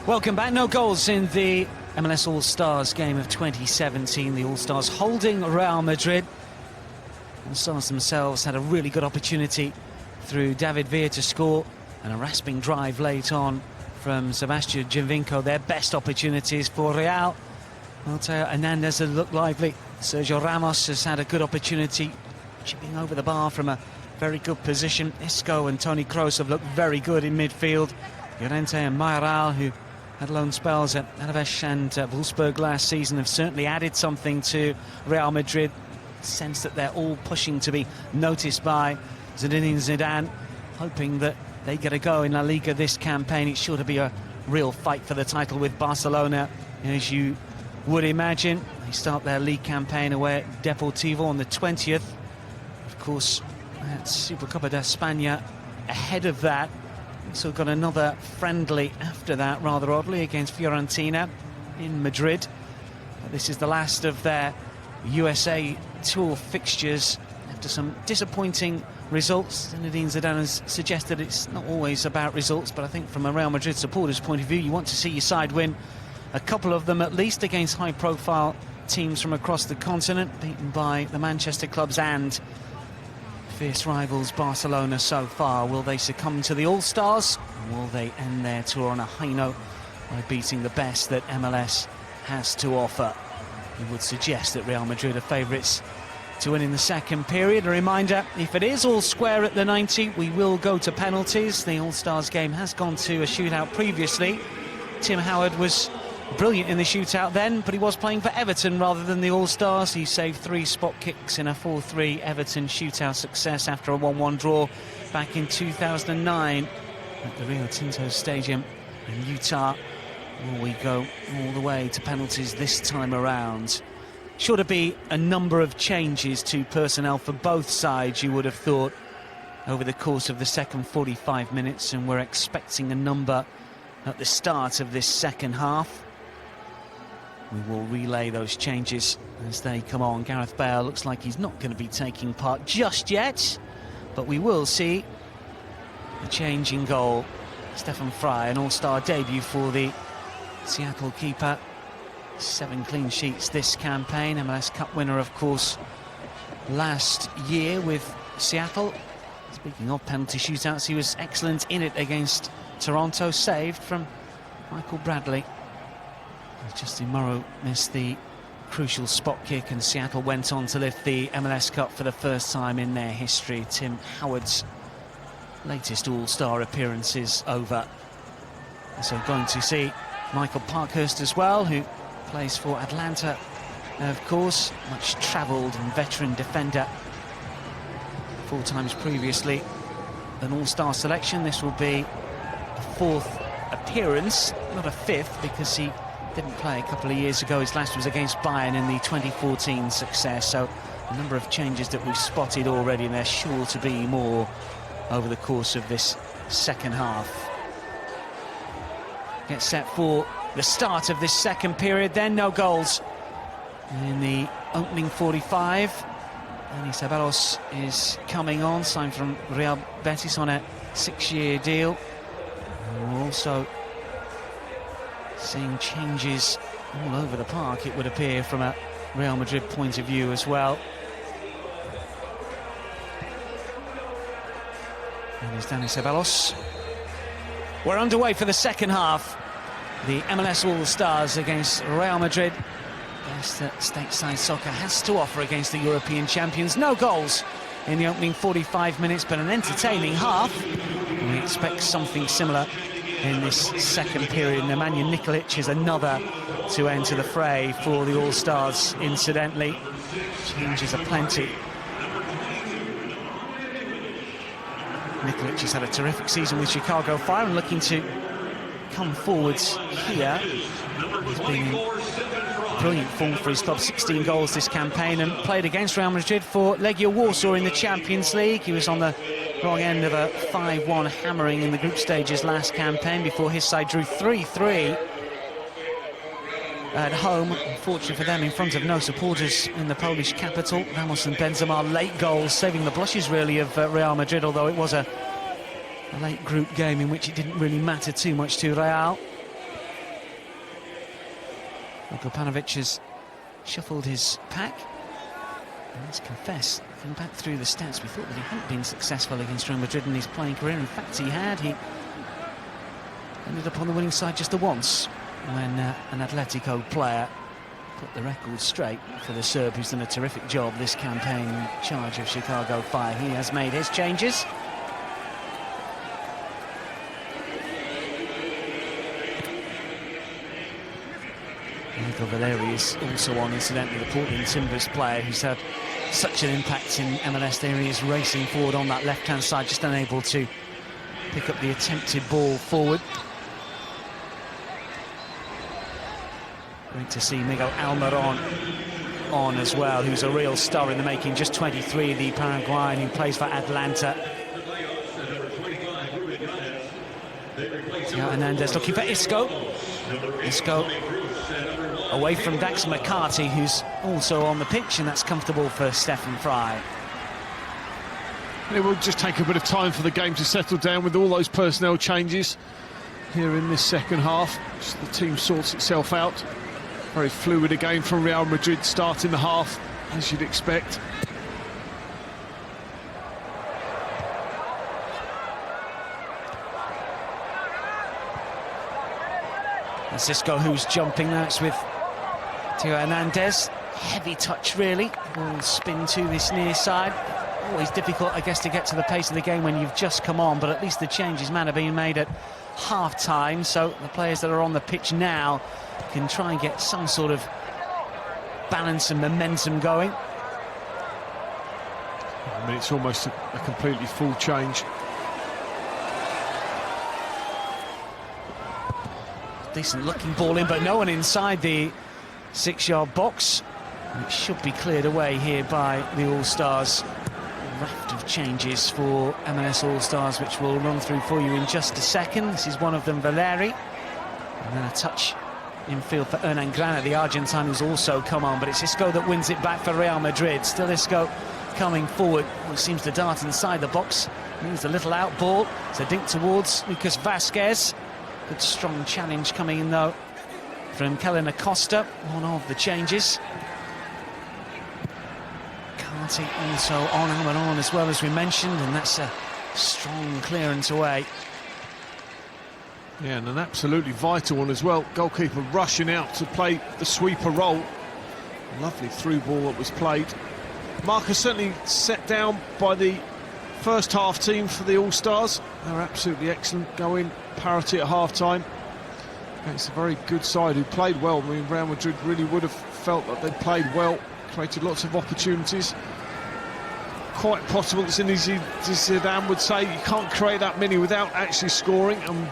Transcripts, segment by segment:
Welcome back. No goals in the MLS All-Stars game of 2017. The All-Stars holding Real Madrid. All-Stars themselves had a really good opportunity through David Villa to score, and a rasping drive late on from Sebastian Giovinco. Their best opportunities for Real. Mateo Hernandez has looked lively. Sergio Ramos has had a good opportunity, chipping over the bar from a very good position. Isco and Toni Kroos have looked very good in midfield. Llorente and Mayoral, who had loan spells at Alaves and Wolfsburg last season, have certainly added something to Real Madrid. Sense that they're all pushing to be noticed by Zinedine Zidane, hoping that they get a go in La Liga this campaign. It's sure to be a real fight for the title with Barcelona, as you would imagine. They start their league campaign away at Deportivo on the 20th. Of course, at Supercopa de España ahead of that. Also got another friendly after that, rather oddly, against Fiorentina in Madrid. But this is the last of their USA Tour fixtures after some disappointing results. Zinedine Zidane has suggested it's not always about results, but I think from a Real Madrid supporter's point of view, you want to see your side win a couple of them at least against high-profile teams from across the continent, beaten by the Manchester clubs and fierce rivals Barcelona so far. Will they succumb to the All-Stars, or will they end their tour on a high note by beating the best that MLS has to offer? You would suggest that Real Madrid are favourites to win in the second period. A reminder, if it is all square at the 90, we will go to penalties. The All-Stars game has gone to a shootout previously. Tim Howard was brilliant in the shootout then, but he was playing for Everton rather than the All-Stars. He saved 3 spot kicks in a 4-3 Everton shootout success after a 1-1 draw back in 2009 at the Rio Tinto Stadium in Utah. Will we go all the way to penalties this time around? Sure to be a number of changes to personnel for both sides, you would have thought, over the course of the second 45 minutes, and we're expecting a number at the start of this second half. We will relay those changes as they come on. Gareth Bale looks like he's not going to be taking part just yet, but we will see a change in goal. Stefan Fry, an all-star debut for the Seattle keeper. 7 clean sheets this campaign. MLS Cup winner, of course, last year with Seattle. Speaking of penalty shootouts, he was excellent in it against Toronto, saved from Michael Bradley. Justin Morrow missed the crucial spot kick, and Seattle went on to lift the MLS Cup for the first time in their history. Tim Howard's latest All-Star appearance is over. So going to see Michael Parkhurst as well, who plays for Atlanta, of course. Much travelled and veteran defender. 4 times previously an All-Star selection. This will be a 4th appearance, not a 5th, because he didn't play a couple of years ago. His last was against Bayern in the 2014 success. So a number of changes that we've spotted already, and there's sure to be more over the course of this second half. Get set for the start of this second period then. No goals in the opening 45. Dani Ceballos is coming on, signed from Real Betis on a 6-year deal. And we're also seeing changes all over the park, it would appear, from a Real Madrid point of view as well. And there's Dani Ceballos. We're underway for the second half. The MLS All-Stars against Real Madrid. Best that stateside soccer has to offer against the European champions. No goals in the opening 45 minutes, but an entertaining half. And we expect something similar in this second period. Nemanja Nikolic is another to enter the fray for the All-Stars, incidentally. Changes are plenty. Nikolic has had a terrific season with Chicago Fire and looking to come forwards here. He's been in brilliant form for his club, 16 goals this campaign, and played against Real Madrid for Legia Warsaw in the Champions League. He was on the wrong end of a 5-1 hammering in the group stages last campaign before his side drew 3-3 at home. Unfortunately for them, in front of no supporters in the Polish capital. Ramos and Benzema late goals, saving the blushes really of Real Madrid, although it was a late group game in which it didn't really matter too much to Real. Gopanovic has shuffled his pack. And let's confess, looking back through the stats, we thought that he hadn't been successful against Real Madrid in his playing career. In fact, he had. He ended up on the winning side just the once when an Atletico player put the record straight for the Serb, who's done a terrific job this campaign in charge of Chicago Fire. He has made his changes. Michael Valeri is also on, incidentally, the Portland Timbers player who's had such an impact in MLS. There he is racing forward on that left-hand side, just unable to pick up the attempted ball forward. Great to see Miguel Almiron on as well, who's a real star in the making, just 23, the Paraguayan who plays for Atlanta. Theo Hernandez looking for Isco. Isco away from Dax McCarty, who's also on the pitch, and that's comfortable for Stefan Fry. It will just take a bit of time for the game to settle down with all those personnel changes here in this second half. Just the team sorts itself out. Very fluid again from Real Madrid starting the half, as you'd expect. That's Isco who's jumping. That's with Theo Hernandez. Heavy touch, really. Ball spin to this near side. Always difficult, I guess, to get to the pace of the game when you've just come on, but at least the changes, man, are being made at half-time, so the players that are on the pitch now can try and get some sort of balance and momentum going. I mean, it's almost a completely full change. Decent looking ball in, but no one inside the 6-yard box. And it should be cleared away here by the All-Stars. A raft of changes for MLS All-Stars, which we'll run through for you in just a second. This is one of them, Valeri. And then a touch infield for Hernan Grana, the Argentine, who's also come on. But it's Isco that wins it back for Real Madrid. Still Isco coming forward. He seems to dart inside the box. Moves a little out ball. It's a dink towards Lucas Vasquez. Good strong challenge coming in though from Kellen Acosta, one of the changes. Carty also on Almiron as well, as we mentioned, and that's a strong clearance away. Yeah, and an absolutely vital one as well. Goalkeeper rushing out to play the sweeper role. Lovely through ball that was played. Marker certainly set down by the first half team for the All-Stars. They're absolutely excellent, going parity at half-time. It's a very good side who played well. I mean, Real Madrid really would have felt that they played well, created lots of opportunities. Quite possible, it's an easy, as Zidane would say, you can't create that many without actually scoring, and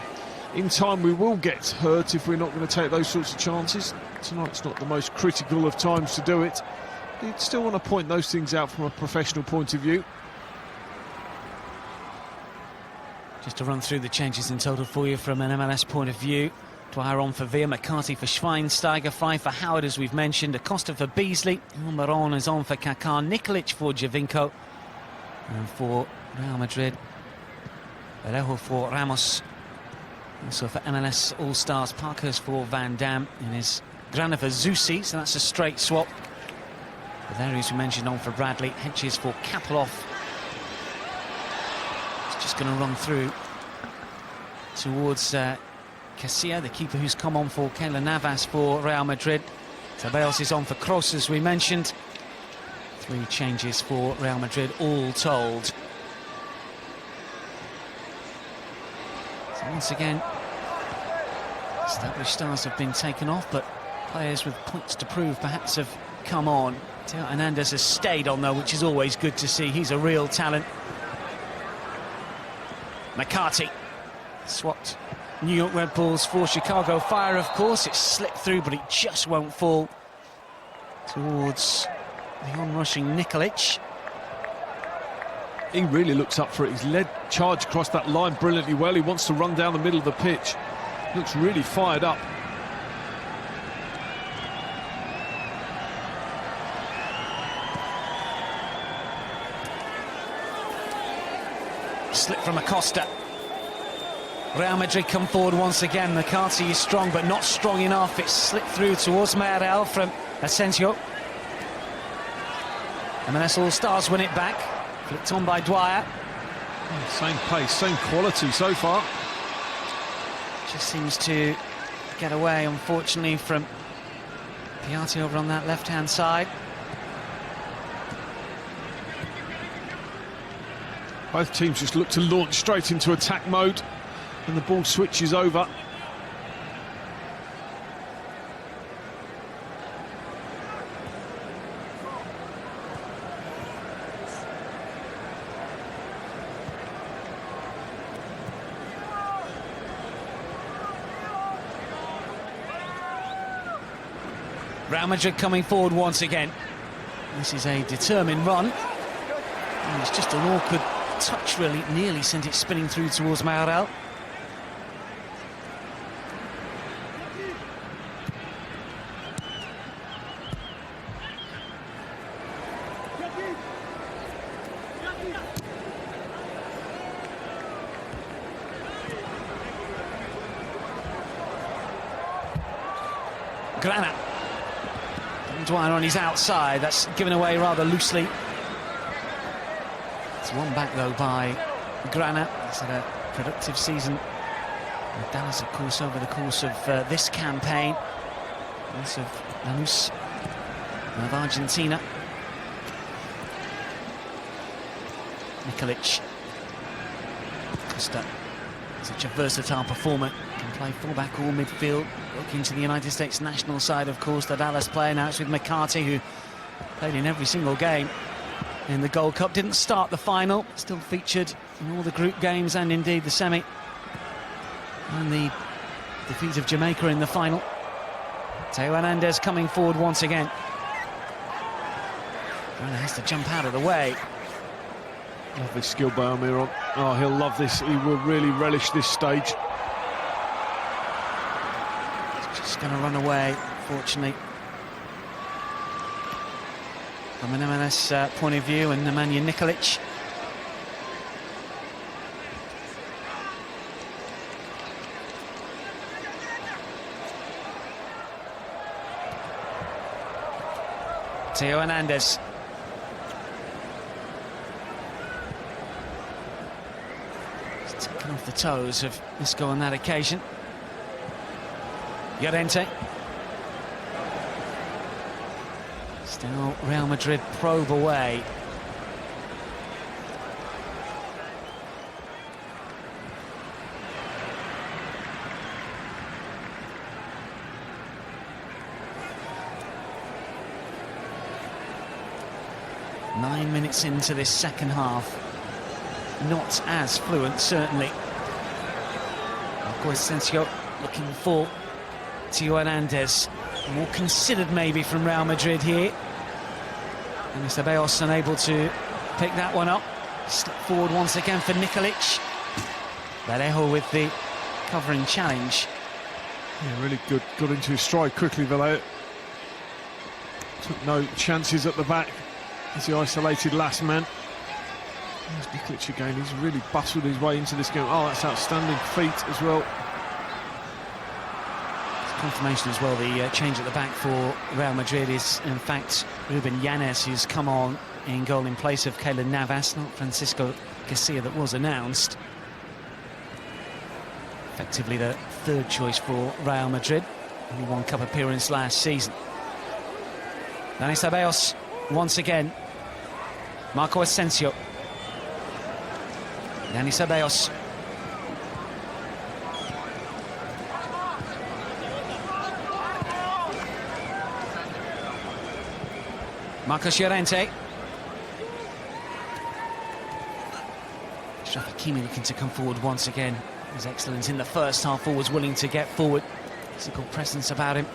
in time we will get hurt if we're not going to take those sorts of chances. Tonight's not the most critical of times to do it. You'd still want to point those things out from a professional point of view. Just to run through the changes in total for you from an MLS point of view. Dwyer on for Villa, McCarty for Schweinsteiger, Fry for Howard, as we've mentioned, Acosta for Beasley, Almiron is on for Kaká, Nikolic for Javinko, and for Real Madrid, Vallejo for Ramos. Also for MLS All-Stars, Parkhurst for Van Dam, and his Grana for Zusi, so that's a straight swap. Valeri, as we mentioned, on for Bradley, Hedges for Kapelov. It's just going to run through towards Casilla, the keeper who's come on for Keylor Navas for Real Madrid. Ceballos is on for Kroos, as we mentioned. 3 changes for Real Madrid, all told. So once again, established stars have been taken off, but players with points to prove perhaps have come on. Theo Hernandez has stayed on, though, which is always good to see. He's a real talent. McCarty swapped New York Red Bulls for Chicago Fire, of course. It slipped through, but it just won't fall towards the onrushing Nikolic. He really looks up for it. He's led charge across that line brilliantly well. He wants to run down the middle of the pitch. Looks really fired up. Slip from Acosta. Real Madrid come forward once again. McCarthy is strong, but not strong enough. It's slipped through towards Madrid from Asensio. MLS All-Stars win it back. Flicked on by Dwyer. Same pace, same quality so far. Just seems to get away, unfortunately, from Piatti over on that left-hand side. Both teams just look to launch straight into attack mode, and the ball switches over. Real Madrid coming forward once again. This is a determined run. And it's just an awkward touch, really. Nearly sent it spinning through towards Madrid. Grana. Dwyer on his outside, that's given away rather loosely. It's one back though by Grana. He's had a productive season with Dallas, of course, over the course of this campaign. Also of Lanús of Argentina. Nikolic. Costa, such a versatile performer, can play fullback or midfield. Looking to the United States national side, of course, the Dallas player. Now it's with McCarthy, who played in every single game in the Gold Cup. Didn't start the final, still featured in all the group games and indeed the semi. And the defeat of Jamaica in the final. Teo Hernandez coming forward once again. Grana has to jump out of the way. Lovely skill by Almiron. Oh, he'll love this. He will really relish this stage. Just going to run away, fortunately, from an MLS point of view, and Nemanja Nikolic. Teo Hernandez. He's taken off the toes of Isco on that occasion. Llorente. Still Real Madrid probe away. Nine minutes into this second half. Not as fluent, certainly. Asensio looking for Teo Hernandez, more considered maybe from Real Madrid here. And Ceballos unable to pick that one up. Step forward once again for Nikolic. Vallejo with the covering challenge. Yeah, really good. Got into his stride quickly, Vallejo. Took no chances at the back as he isolated last man. There's Nikolic again. He's really bustled his way into this game. Oh, that's outstanding feat as well. Confirmation as well, the change at the back for Real Madrid is in fact Ruben Yanez, who's come on in goal in place of Keylor Navas, not Francisco Garcia that was announced. Effectively the third choice for Real Madrid, only one cup appearance last season. Dani Ceballos once again. Marco Asensio. Dani Ceballos. Marcos Llorente. Achraf Hakimi looking to come forward once again. He was excellent in the first half, always willing to get forward. Physical presence about him.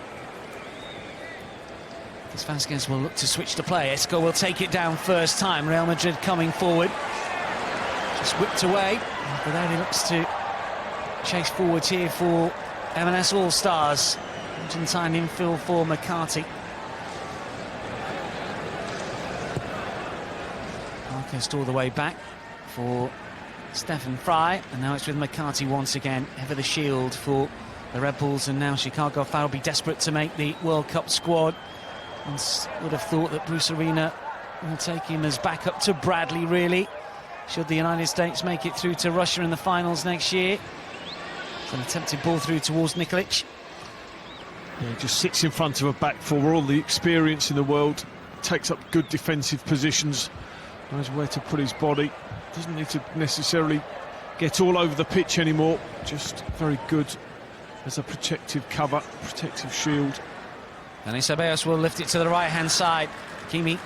Vasquez will look to switch to play. Isco will take it down first time. Real Madrid coming forward. Just whipped away. After that he looks to chase forwards here for MLS All-Stars. Argentine infill for McCarthy. Marcus all the way back for Stephen Fry, and now it's with McCarthy once again, ever the shield for the Red Bulls, and now Chicago Fire will be desperate to make the World Cup squad. And would have thought that Bruce Arena will take him as backup to Bradley, really, should the United States make it through to Russia in the finals next year. It's an attempted ball through towards Nikolic. Yeah, he just sits in front of a back four with all the experience in the world, takes up good defensive positions, knows where to put his body, doesn't need to necessarily get all over the pitch anymore, just very good as a protective cover, protective shield. And Ceballos will lift it to the right-hand side. Kimi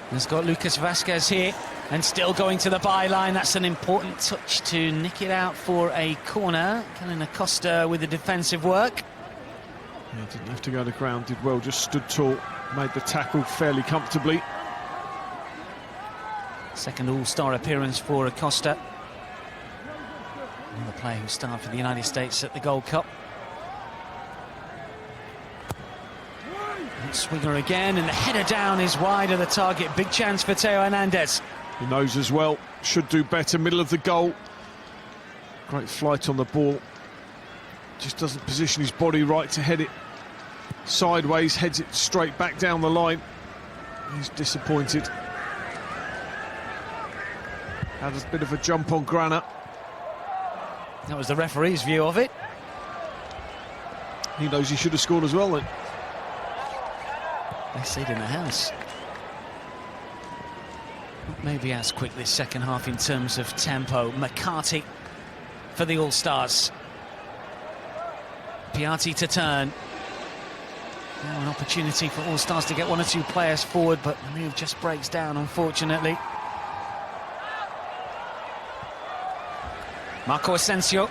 has got Lucas Vazquez here, and still going to the byline. That's an important touch to nick it out for a corner. Kellen Acosta with the defensive work. Yeah, didn't have to go to the ground, did well, just stood tall, made the tackle fairly comfortably. Second All-Star appearance for Acosta. Another player who starred for the United States at the Gold Cup. Swinger again, and the header down is wide of the target. Big chance for Theo Hernandez. He knows as well, should do better, middle of the goal. Great flight on the ball. Just doesn't position his body right to head it sideways, heads it straight back down the line. He's disappointed. Had a bit of a jump on Grana. That was the referee's view of it. He knows he should have scored as well then. They stayed in the house. Maybe as quick this second half in terms of tempo. McCarthy for the All-Stars. Piatti to turn. Now an opportunity for All-Stars to get one or two players forward, but the move just breaks down, unfortunately. Marco Asensio.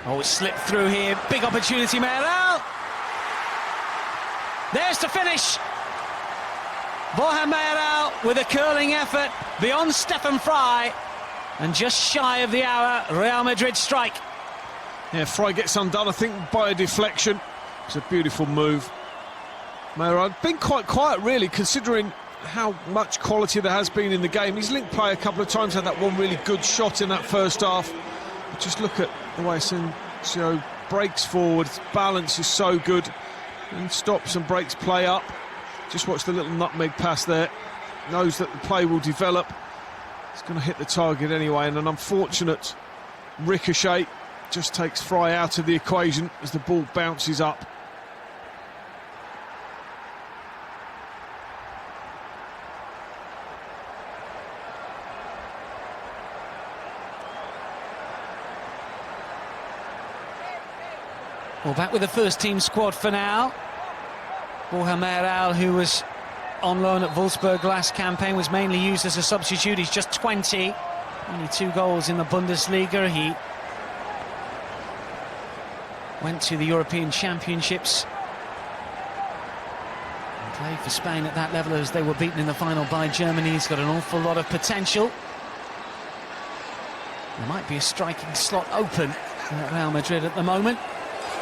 Oh, it slipped through here. Big opportunity, Mayoral. There's to finish. Borja Mayoral with a curling effort beyond Stephen Fry, and just shy of the hour, Real Madrid strike. Yeah, Fry gets undone, I think, by a deflection. It's a beautiful move. Mayoral been quite quiet, really, considering how much quality there has been in the game. He's linked play a couple of times, had that one really good shot in that first half. Just look at the way Asensio breaks forward, his balance is so good, and stops and breaks play up. Just watch the little nutmeg pass there. Knows that the play will develop. It's going to hit the target anyway, and an unfortunate ricochet just takes Fry out of the equation as the ball bounces up. Well, back with the first team squad for now. Borja Mayoral, who was on loan at Wolfsburg last campaign, was mainly used as a substitute. He's just 20, only 2 goals in the Bundesliga. He went to the European Championships and played for Spain at that level as they were beaten in the final by Germany. He's got an awful lot of potential. There might be a striking slot open at Real Madrid at the moment.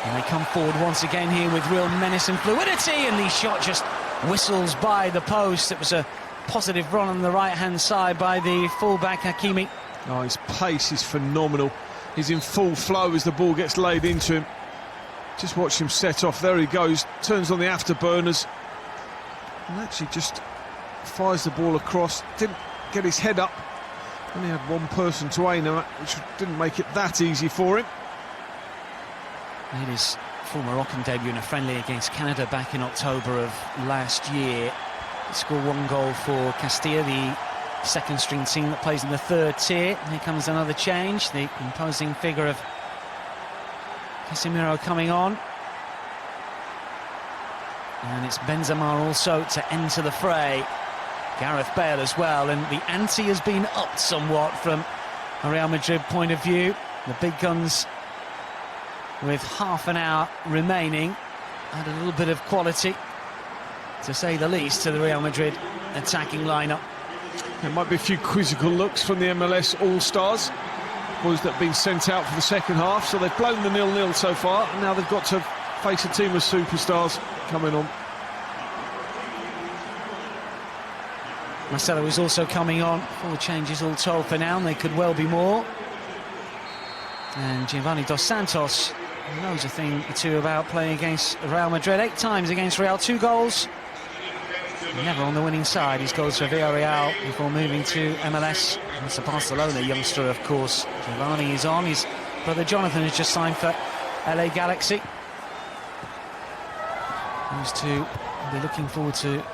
And they come forward once again here with real menace and fluidity, and the shot just whistles by the post. It was a positive run on the right-hand side by the full-back Hakimi. Oh, his pace is phenomenal. He's in full flow as the ball gets laid into him. Just watch him set off. There he goes, turns on the afterburners, and actually just fires the ball across. Didn't get his head up. Only had one person to aim at, which didn't make it that easy for him. Made his full Moroccan debut in a friendly against Canada back in October of last year. He scored 1 goal for Castilla, the second-string team that plays in the 3rd tier. And here comes another change, the imposing figure of Casemiro coming on. And it's Benzema also to enter the fray. Gareth Bale as well, and the ante has been upped somewhat from a Real Madrid point of view. The big guns, with half an hour remaining, add a little bit of quality, to say the least, to the Real Madrid attacking lineup. There might be a few quizzical looks from the MLS All-Stars, boys that have been sent out for the second half, so they've blown the 0-0 so far, and now they've got to face a team of superstars coming on. Marcelo is also coming on. 4 changes all told for now, and they could well be more. And Giovanni Dos Santos knows a thing or two about playing against Real Madrid. 8 times against Real, 2 goals. Never on the winning side. His goals for Villarreal before moving to MLS. That's a Barcelona youngster, of course. Giovanni is on. His brother Jonathan has just signed for LA Galaxy. Those two will be looking forward to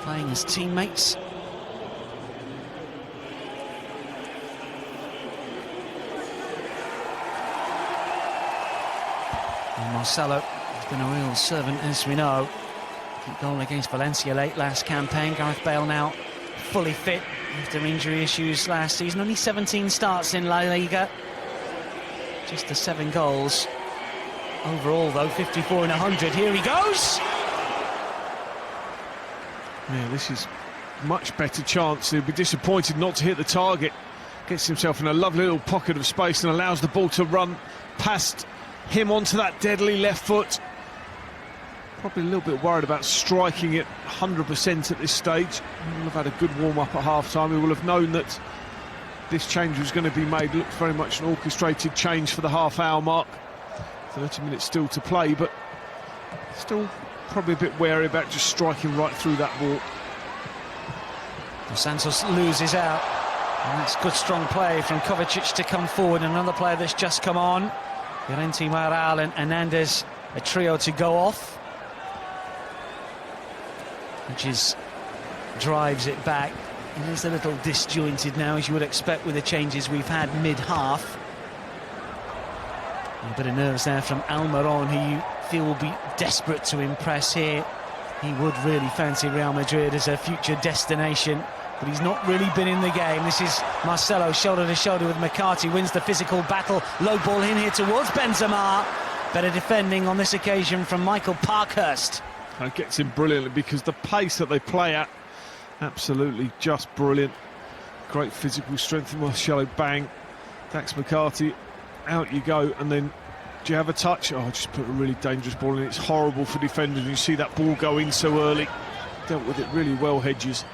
playing as teammates. And Marcelo has been a real servant, as we know. Goal against Valencia late last campaign. Gareth Bale now fully fit after injury issues last season. Only 17 starts in La Liga. Just the 7 goals. Overall, though, 54 in 100. Here he goes! Yeah, this is much better chance. He'll be disappointed not to hit the target. Gets himself in a lovely little pocket of space and allows the ball to run past him onto that deadly left foot. Probably a little bit worried about striking it 100% at this stage. He will have had a good warm-up at half-time. He will have known that this change was going to be made. Looks very much an orchestrated change for the half-hour mark. 30 minutes still to play, but still probably a bit wary about just striking right through that wall. Dos Santos loses out. And that's good, strong play from Kovacic to come forward. Another player that's just come on. Llorente, Maral and Hernandez, a trio to go off. Which drives it back. It is a little disjointed now, as you would expect with the changes we've had mid-half. A bit of nerves there from Almiron, who you feel will be desperate to impress here. He would really fancy Real Madrid as a future destination, but he's not really been in the game. This is Marcelo, shoulder to shoulder with McCarthy, wins the physical battle. Low ball in here towards Benzema. Better defending on this occasion from Michael Parkhurst. It gets him brilliantly because the pace that they play at, absolutely just brilliant. Great physical strength from Marcelo, bang. Dax McCarthy, out you go, and then do you have a touch? Oh, just put a really dangerous ball in. It's horrible for defenders. You see that ball go in so early. Dealt with it really well, Hedges.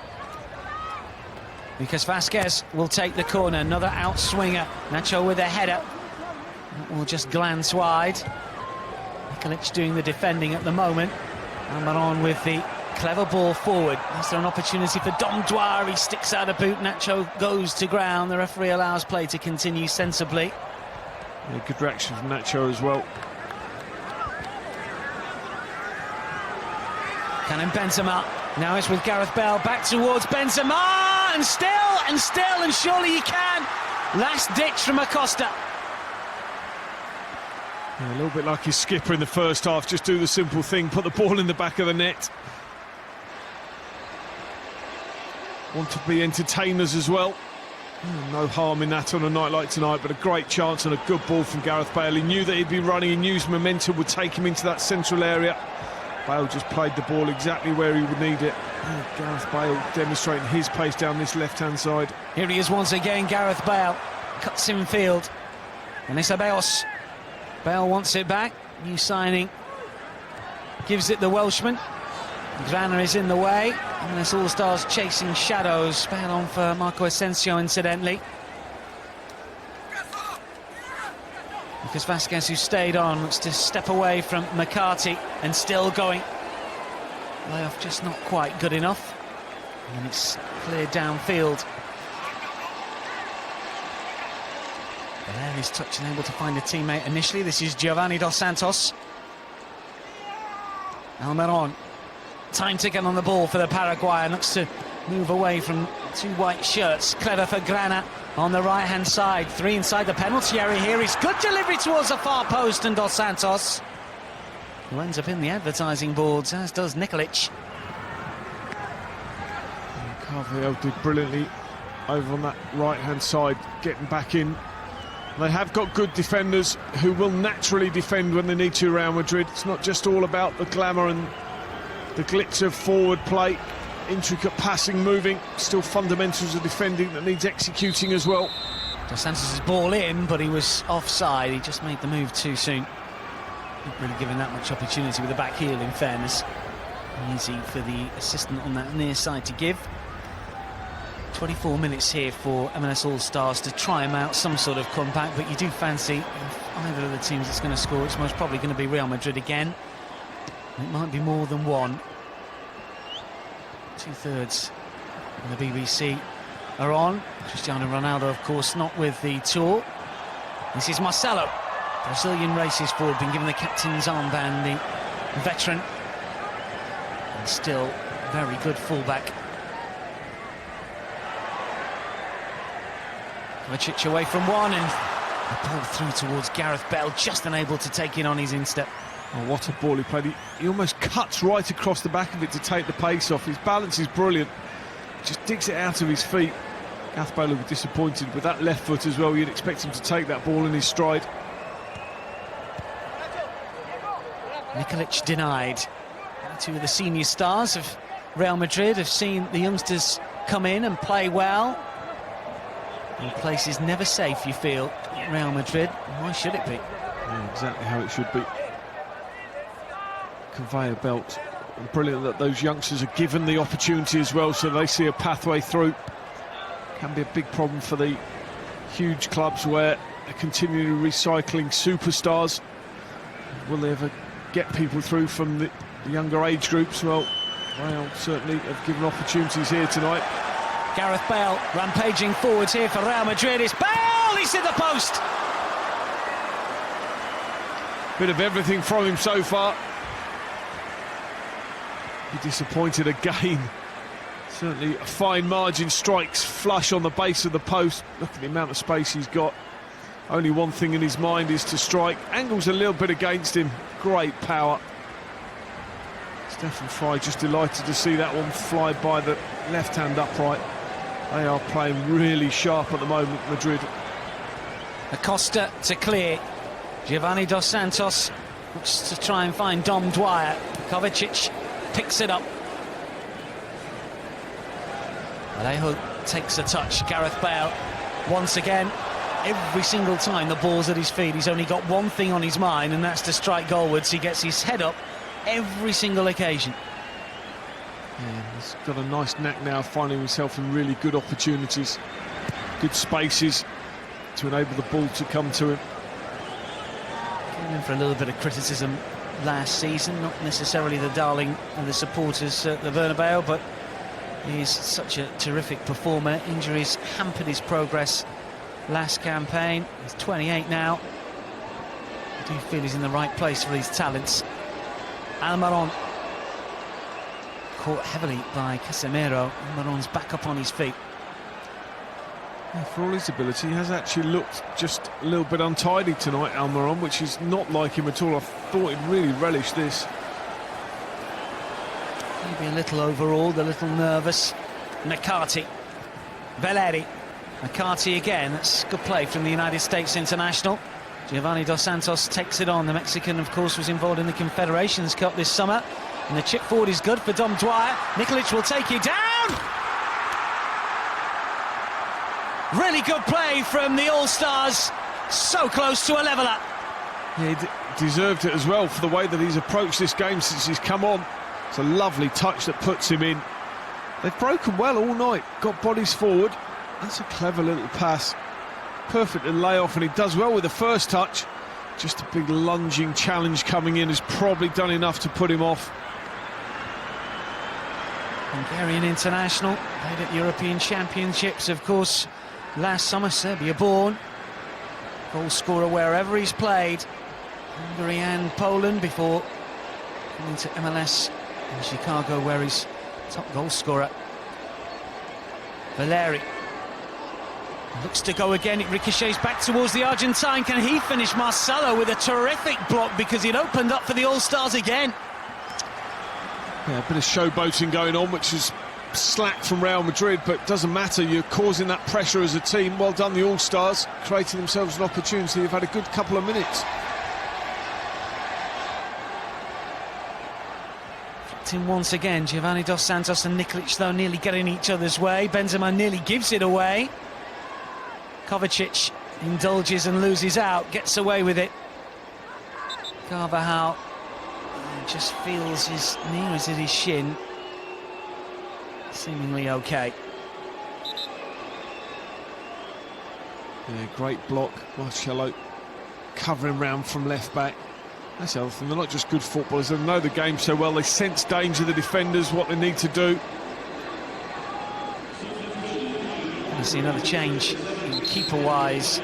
Lucas Vazquez will take the corner. Another outswinger. Nacho with a header. That will just glance wide. Nikolic doing the defending at the moment. Almiron with the clever ball forward. Is there an opportunity for Dom Dwyer? He sticks out a boot. Nacho goes to ground. The referee allows play to continue sensibly. Yeah, good reaction from Nacho as well. Karim Benzema. Now it's with Gareth Bale. Back towards Benzema. And still, and surely he can. Last ditch from Acosta. Yeah, a little bit like his skipper in the first half. Just do the simple thing, put the ball in the back of the net. Want to be entertainers as well. No harm in that on a night like tonight, but a great chance and a good ball from Gareth Bale. He knew that he'd be running, he knew his momentum would take him into that central area. Bale just played the ball exactly where he would need it. Gareth Bale demonstrating his pace down this left-hand side. Here he is once again, Gareth Bale. Cuts in field. And it's Ceballos. Bale wants it back. New signing. Gives it the Welshman. Grana is in the way. And this All-Stars chasing shadows. Bale on for Marco Asensio, incidentally. Because Vazquez, who stayed on, looks to step away from McCarthy and still going. Layoff just not quite good enough. And it's cleared downfield. There he's touching, able to find a teammate initially. This is Giovanni Dos Santos. Almiron. Time to get on the ball for the Paraguayan. Looks to move away from 2 white shirts. Clever for Grana on the right-hand side. 3 inside the penalty area here. He's good delivery towards the far post, and Dos Santos, who ends up in the advertising boards, as does Nikolic. Carvalho did brilliantly over on that right-hand side, getting back in. They have got good defenders who will naturally defend when they need to around Madrid. It's not just all about the glamour and the glitz of forward play, intricate passing, moving. Still fundamentals of defending that needs executing as well. Dos Santos' ball in, but he was offside. He just made the move too soon. Not really given that much opportunity with the back heel, in fairness. Easy for the assistant on that near side to give. 24 minutes here for MLS All-Stars to try and mount some sort of comeback, but you do fancy if either of the teams that's going to score, it's most probably going to be Real Madrid again. It might be more than one. 2/3 of the BBC are on. Cristiano Ronaldo, of course, not with the tour. This is Marcelo, Brazilian racing forward, been given the captain's armband, the veteran, and still very good fullback. Kovacic away from one, and the ball through towards Gareth Bale, just unable to take it on his instep. Oh, what a ball he played. He almost cuts right across the back of it to take the pace off. His balance is brilliant. Just digs it out of his feet. Gareth Bale will be disappointed with that left foot as well. You'd expect him to take that ball in his stride. Nikolic denied. Two of the senior stars of Real Madrid have seen the youngsters come in and play well. The place is never safe, you feel, at Real Madrid. Why should it be? Yeah, exactly how it should be. Conveyor belt. And brilliant that those youngsters are given the opportunity as well, so they see a pathway through. Can be a big problem for the huge clubs where they're continually recycling superstars. Will they ever get people through from the younger age groups? Well, Real certainly have given opportunities here tonight. Gareth Bale rampaging forwards here for Real Madrid. It's Bale! He's hit the post! Bit of everything from him so far. Be disappointed again. Certainly a fine margin, strikes flush on the base of the post. Look at the amount of space he's got. Only one thing in his mind is to strike. Angle's a little bit against him. Great power. Stefan Fry just delighted to see that one fly by the left-hand upright. They are playing really sharp at the moment, Madrid. Acosta to clear. Giovanni Dos Santos looks to try and find Dom Dwyer. Kovacic picks it up. Vallejo takes a touch. Gareth Bale, once again, every single time the ball's at his feet, he's only got one thing on his mind, and that's to strike goalwards. He gets his head up every single occasion. Yeah, he's got a nice knack now, finding himself in really good opportunities, good spaces to enable the ball to come to him. Came in for a little bit of criticism last season, not necessarily the darling of the supporters at the Bernabeu, but he's such a terrific performer. Injuries hampered his progress last campaign. He's 28 now. I do feel he's in the right place for his talents. Almiron caught heavily by Casemiro. Almiron's back up on his feet. Yeah, for all his ability, he has actually looked just a little bit untidy tonight, Almiron, which is not like him at all. I thought he'd really relish this. Maybe a little overawed, a little nervous. McCarthy. Valeri. McCarthy again. That's good play from the United States international. Giovanni Dos Santos takes it on. The Mexican, of course, was involved in the Confederations Cup this summer. And the chip forward is good for Dom Dwyer. Nikolic will take it down! Really good play from the All-Stars. So close to a leveller. Yeah, he deserved it as well for the way that he's approached this game since he's come on. It's a lovely touch that puts him in. They've broken well all night, got bodies forward. That's a clever little pass. Perfect little layoff, and he does well with the first touch. Just a big lunging challenge coming in has probably done enough to put him off. Hungarian international, played at European Championships, of course, last summer, Serbia-born. Goal scorer wherever he's played. Hungary and Poland before coming to MLS in Chicago, where he's top goal scorer. Valeri looks to go again. It ricochets back towards the Argentine. Can he finish? Marcelo with a terrific block, because he'd opened up for the All-Stars again. Yeah, a bit of showboating going on, which is slack from Real Madrid, but doesn't matter. You're causing that pressure as a team. Well done, the All-Stars, creating themselves an opportunity. They've had a good couple of minutes. Once again, Giovanni Dos Santos and Nikolic, though, nearly getting each other's way. Benzema nearly gives it away. Kovacic indulges and loses out, gets away with it. Carvajal just feels his knee is at his shin. Seemingly okay. Yeah, great block. Marcelo covering round from left back. That's the other thing. They're not just good footballers. They know the game so well. They sense danger, the defenders, what they need to do. Going to see another change keeper-wise.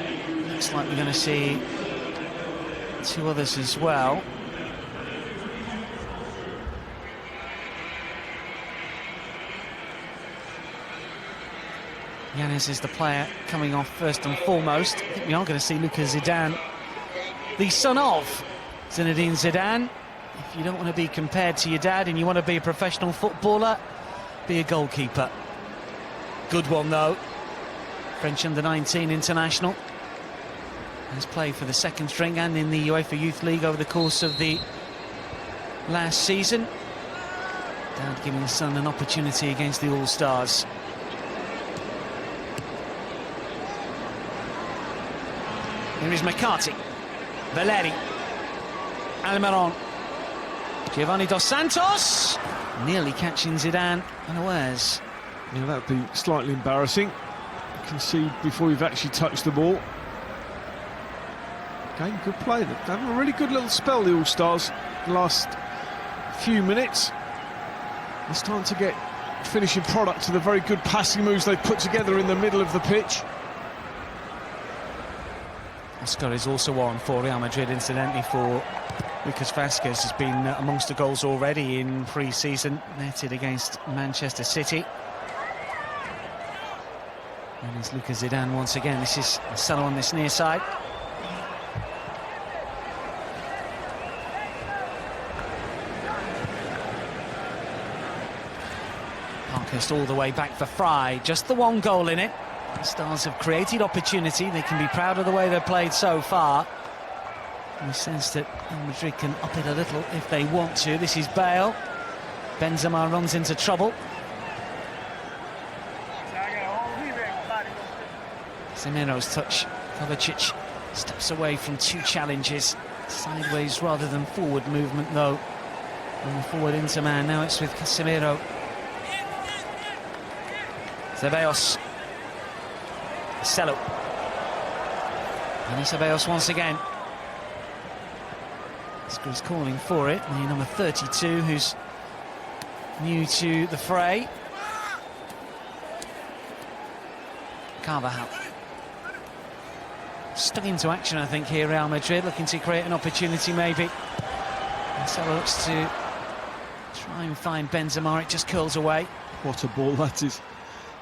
Looks like we're going to see two others as well. Yanis is the player coming off first and foremost. I think we are going to see Lucas Zidane, the son of Zinedine Zidane. If you don't want to be compared to your dad and you want to be a professional footballer, be a goalkeeper. Good one, though. French under-19 international. Has played for the second string and in the UEFA Youth League over the course of the last season. Dad giving his son an opportunity against the All-Stars. Here is McCarthy, Valeri, Almiron, Giovanni Dos Santos, nearly catching Zidane unawares. Yeah, that would be slightly embarrassing. Concede before you've actually touched the ball. Okay, good play. They're having a really good little spell, the All-Stars, the last few minutes. It's time to get finishing product to the very good passing moves they've put together in the middle of the pitch. Oscar is also on for Real Madrid, incidentally, for Lucas Vázquez. Has been amongst the goals already in pre-season, netted against Manchester City. And it's Lucas Zidane once again. This is Marcelo on this near side. Parkhurst all the way back for Fry. Just the one goal in it. The Stars have created opportunity. They can be proud of the way they've played so far. In the sense that Real Madrid can up it a little if they want to. This is Bale. Benzema runs into trouble. Casemiro's touch. Kovacic steps away from two challenges. Sideways rather than forward movement, though. On the forward Interman. Now it's with Casemiro. Ceballos. Marcelo. And Ceballos once again. He's calling for it. The number 32, who's new to the fray. Carvajal. Stuck into action, I think, here, Real Madrid, looking to create an opportunity, maybe. Marcelo looks to try and find Benzema. It just curls away. What a ball that is.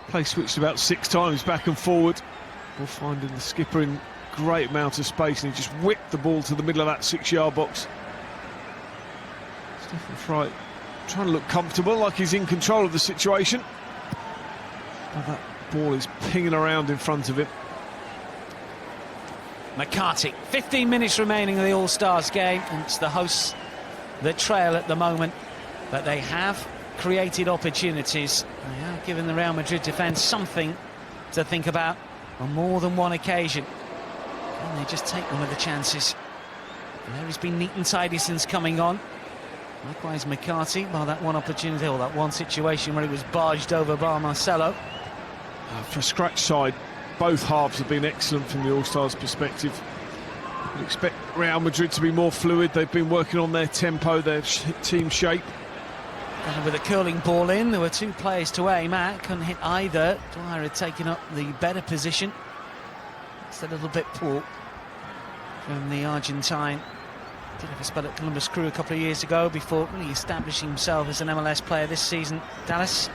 Play switched about 6 times back and forward. Ball finding the skipper in great amount of space, and he just whipped the ball to the middle of that 6-yard box. Stephen Fry trying to look comfortable, like he's in control of the situation. But that ball is pinging around in front of him. McCarthy, 15 minutes remaining of the All-Stars game, and it's the hosts that trail at the moment, but they have created opportunities. They have given the Real Madrid defence something to think about on more than one occasion. And they just take one of the chances. Valeri's been neat and tidy since coming on. Likewise McCarthy, well, that one opportunity, or that one situation where he was barged over by Marcelo. For a scratch side, both halves have been excellent from the All-Stars perspective. You'd expect Real Madrid to be more fluid. They've been working on their tempo, their team shape. And with a curling ball in, there were two players to aim at, couldn't hit either. Dwyer had taken up the better position. It's a little bit poor from the Argentine. Did have a spell at Columbus Crew a couple of years ago before really establishing himself as an MLS player this season. Dallas.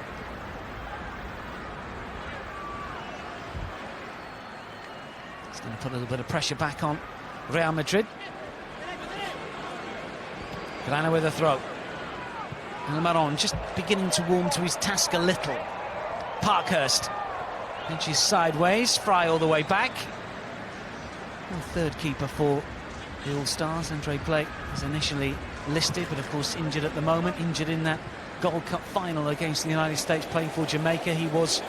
It's going to put a little bit of pressure back on Real Madrid. Grana with a throw. Almiron just beginning to warm to his task a little. Parkhurst inches sideways, Fry all the way back. Well, third keeper for the All-Stars. Andre Blake was initially listed, but of course injured at the moment, injured in that Gold Cup final against the United States playing for Jamaica. He was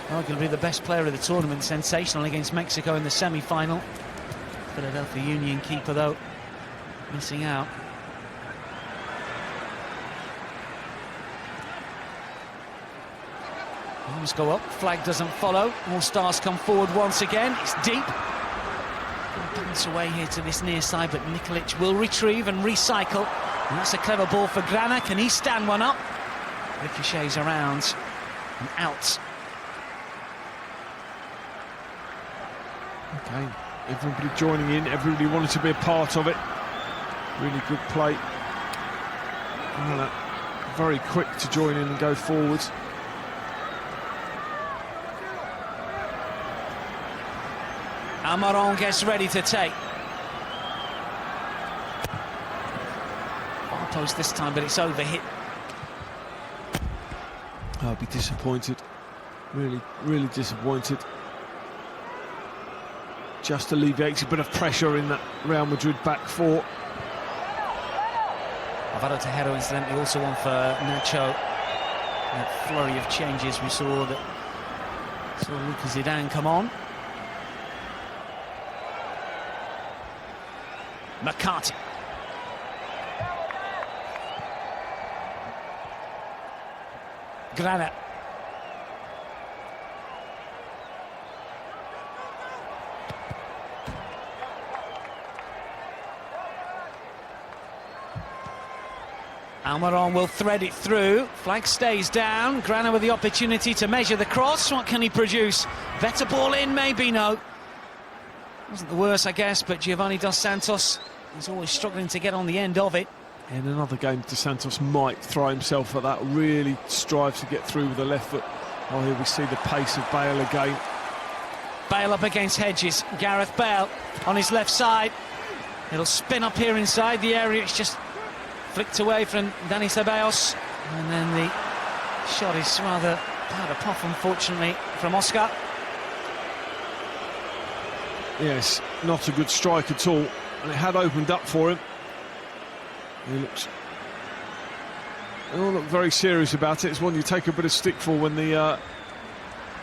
arguably the best player of the tournament, sensational against Mexico in the semi-final. Philadelphia Union keeper, though, missing out. Arms go up, flag doesn't follow. All Stars come forward once again. It's deep. Bounce away here to this near side, but Nikolic will retrieve and recycle. And that's a clever ball for Grana. Can he stand one up? Ricochets around and out. Okay, everybody joining in, everybody wanted to be a part of it. Really good play. Grana very quick to join in and go forwards. Almiron gets ready to take. Far post this time, but it's overhit. I'll be disappointed. Really, really disappointed. Just alleviates a bit of pressure in that Real Madrid back four. Alvaro Tejero, incidentally, also on for Nacho. That flurry of changes, we saw Lucas Zidane come on. McCarthy. Grana. Almiron will thread it through. Flag stays down. Grana with the opportunity to measure the cross. What can he produce? Better ball in, maybe no. Wasn't the worst, I guess, but Giovanni Dos Santos is always struggling to get on the end of it. In another game, Dos Santos might throw himself at that, really strive to get through with the left foot. Oh, here we see the pace of Bale again. Bale up against Hedges. Gareth Bale on his left side. It'll spin up here inside the area. It's just flicked away from Dani Ceballos. And then the shot is rather powder puff, unfortunately, from Oscar. Yes, not a good strike at all. And it had opened up for him. They all look very serious about it. It's one you take a bit of stick for when the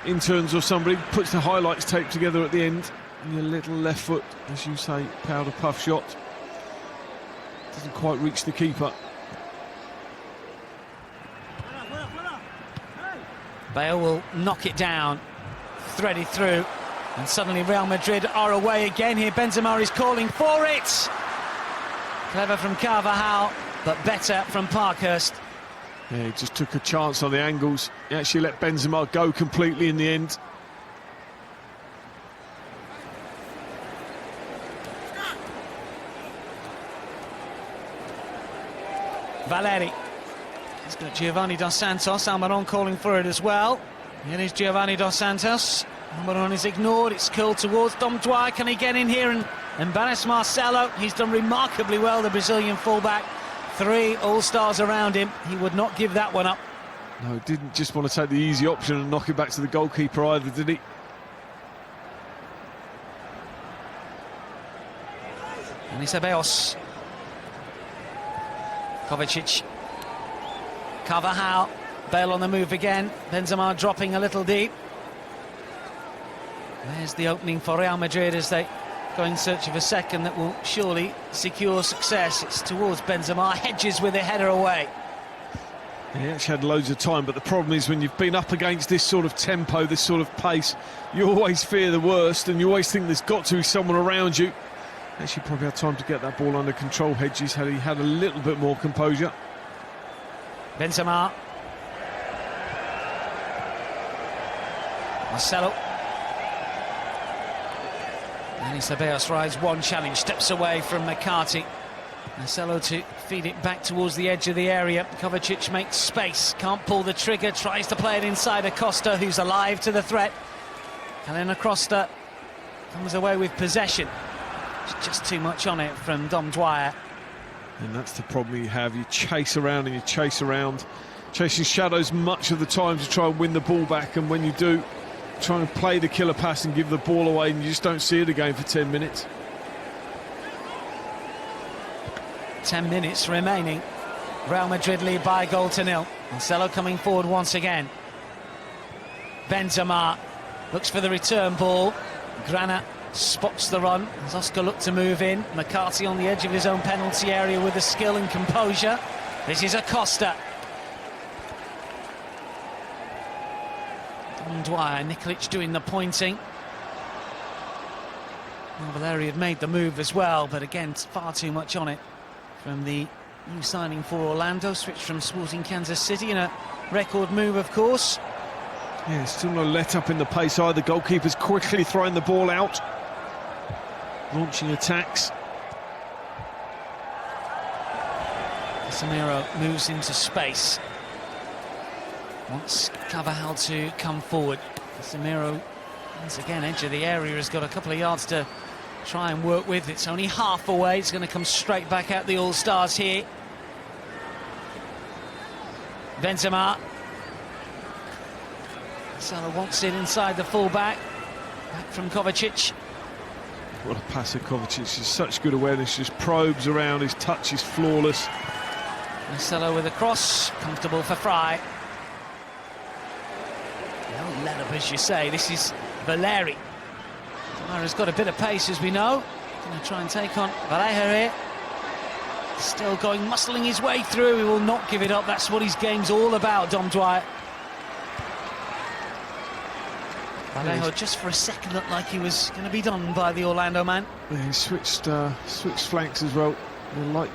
interns or somebody puts the highlights tape together at the end. And your little left foot, as you say, powder puff shot. Doesn't quite reach the keeper. Bale will knock it down, thread it through, and suddenly Real Madrid are away again here. Benzema is calling for it. Clever from Carvajal, but better from Parkhurst. Yeah, he just took a chance on the angles. He actually let Benzema go completely in the end. Valeri. He's got Giovanni Dos Santos. Almiron calling for it as well. Here is Giovanni Dos Santos. Almiron is ignored. It's curled towards Dom Dwyer. Can he get in here and embarrass Marcelo? He's done remarkably well, the Brazilian fullback. 3 All-Stars around him. He would not give that one up. No, he didn't just want to take the easy option and knock it back to the goalkeeper either, did he? And Ceballos. Kovacic. Carvajal. Bale on the move again. Benzema dropping a little deep. There's the opening for Real Madrid as they go in search of a second that will surely secure success. It's towards Benzema. Hedges with a header away. Yeah, he actually had loads of time, but the problem is when you've been up against this sort of tempo, this sort of pace, you always fear the worst and you always think there's got to be someone around you. Actually probably had time to get that ball under control, Hedges, had he had a little bit more composure. Benzema. Marcelo. Dani Ceballos rides one challenge, steps away from McCarthy. Marcelo to feed it back towards the edge of the area. Kovacic makes space, can't pull the trigger, tries to play it inside Acosta, who's alive to the threat. Helena Acosta comes away with possession. It's just too much on it from Dom Dwyer. And that's the problem you have. You chase around and you chase around, chasing shadows much of the time to try and win the ball back, and when you do, try and play the killer pass and give the ball away, and you just don't see it again for 10 minutes. 10 minutes remaining. Real Madrid lead by a goal to nil. Marcelo coming forward once again. Benzema looks for the return ball. Grana spots the run as Oscar looked to move in. McCarthy on the edge of his own penalty area with the skill and composure. This is Acosta. Dom Dwyer, Nikolic doing the pointing. Well, Valeri had made the move as well, but again, far too much on it from the new signing for Orlando, switched from Sporting Kansas City in a record move, of course. Yeah, still no let up in the pace either. Goalkeeper's quickly throwing the ball out, launching attacks. Casemiro moves into space. Wants Carvajal to come forward. Casemiro, once again, edge of the area, has got a couple of yards to try and work with. It's only half away. It's going to come straight back at the All-Stars here. Benzema. Salah wants it inside the full-back. Back from Kovacic. What a pass of Kovacic. He's such good awareness. Just probes around. His touch is flawless. Marcelo with a cross. Comfortable for Fry. No let up, as you say. This is Valeri. Dwyer's got a bit of pace, as we know. Going to try and take on Vallejo here. Still going, muscling his way through. He will not give it up. That's what his game's all about, Dom Dwyer. Vallejo just for a second looked like he was going to be done by the Orlando man. Yeah, he switched flanks as well. Like